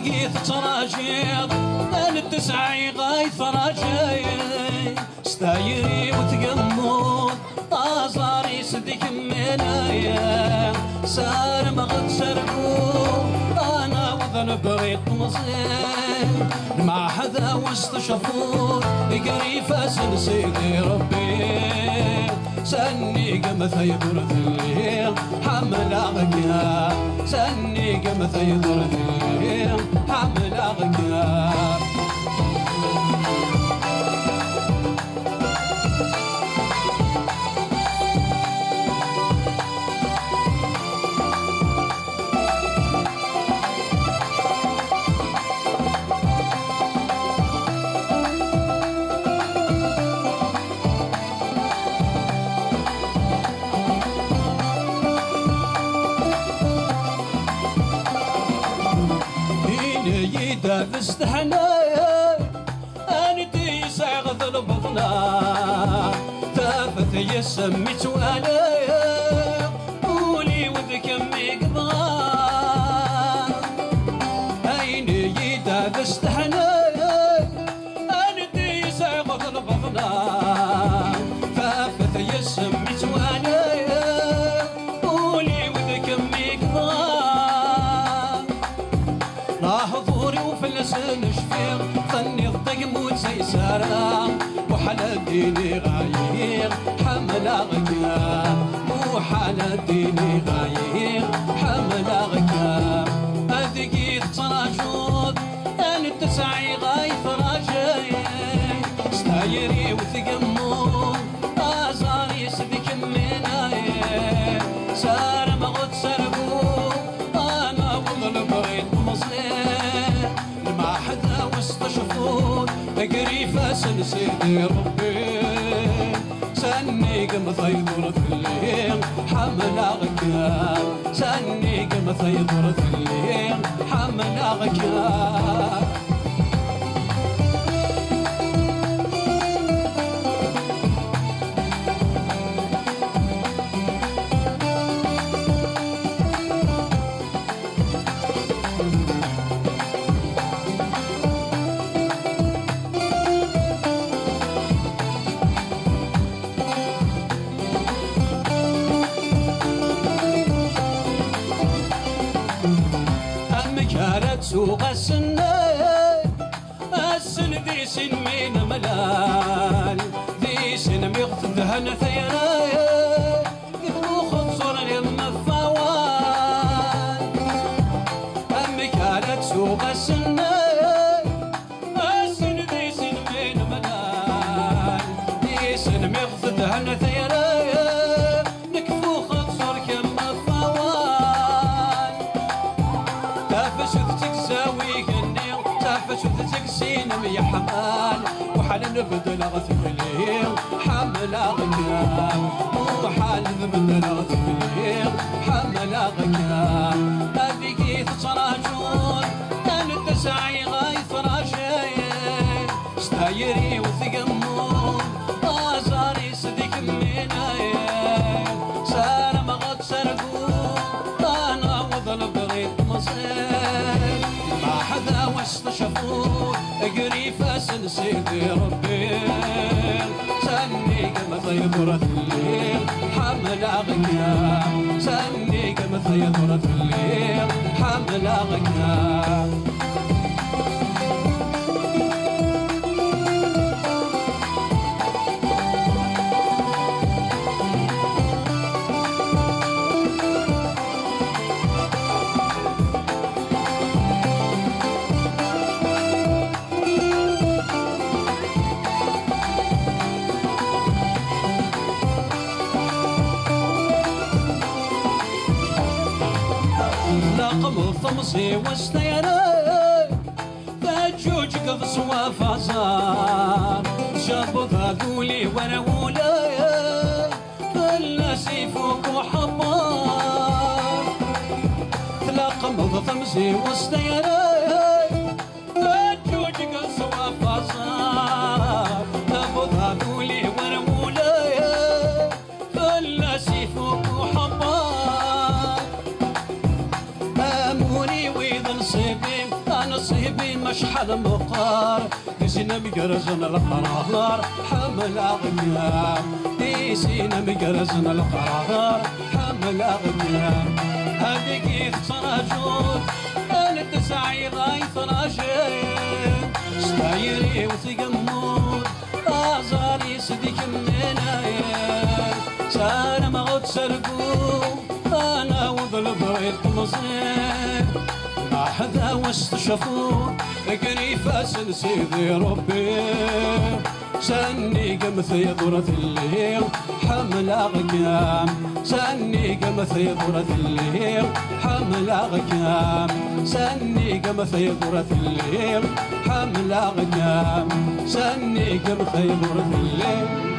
لقيت تراجيض التسعي غايث راجي ستايري وتقمود طازاري صدق منايا سار مغد سرقو انا وذن بريط مصير مع حدا وسط شفور قريفة سيدي ربي سني قمث يدور في الليل حمل أغيا سني قمث يدور في الليل حمل أغيا فاستحنا انتي ساغذ البطنا تافت يسميت وانا قولي وذكمي قضا عيني يدا فاستحنا انتي ساغذ البطنا تافت يسميت وانا قولي وذكمي قضا حضوري وفلسن شفير ظني الضقموت زي سارة وحال الديني غاير حمل أغيا وحال الديني غاير حمل أغيا أذقيت تراجود أنا التسعي غايث راجي ستايري وثقمون أزاري سبك مناي سار مغد سرقو أنا وظل بريد مصير مع حدا وسط شفور قريفة سيدي ربي سني قمث يدور في الليل حمل أغيا سني قمث يدور في الليل حمل أغيا كانت سوق السن ذي سن من ملال ذي سن ميغث دهن ثيرايا يبنو خبصر يما فوال أمي كانت سوق السن ذي سن من ملال ذي سن ميغث دهن ثيرايا نكفو خبصر يما فوال تافشت تكساوي قني تافشت تكسين يا حمال وحال نبدل غثبلي حمل غكام وحال نبدل غثبلي حمل غكام أبيكي تتراجون أنا تسعي غايث راجين ستايري وثقمون أزاري صديق منايا سار ما غد سرقون أنا وظل بغيت مصير ما حدا واستشفون قريفة نسيت ربي سني قمت يضرة الليل حمل غكام سني قمت يضرة الليل حمل غكام قمر طمسي وستيري فجوج قفص وفازان شابو ذاقولي ونولي فلاسي فوق وحبان قمر طمسي وستيري فجوج قفص وفازان شابو ذاقولي ونولي فلاسي فوق وحبان نصيبي مشحال مقار ديسينا مقرزنا القرار حمل غيام ديسينا مقرزنا القرار حمل غيام هذيك تراجون انا تسعي غايث راجين ستايري وثقمون ازاري صديق منايا سانا ما غد سرقو انا وظل بغيت مصير ما حدا واستشفون قريفة سيدي ربي سني قمث يضرة الليل حمل غكام سني قمث يضرة الليل حمل غكام سني قمث يضرة الليل حمل غكام سني قمث يضرة الليل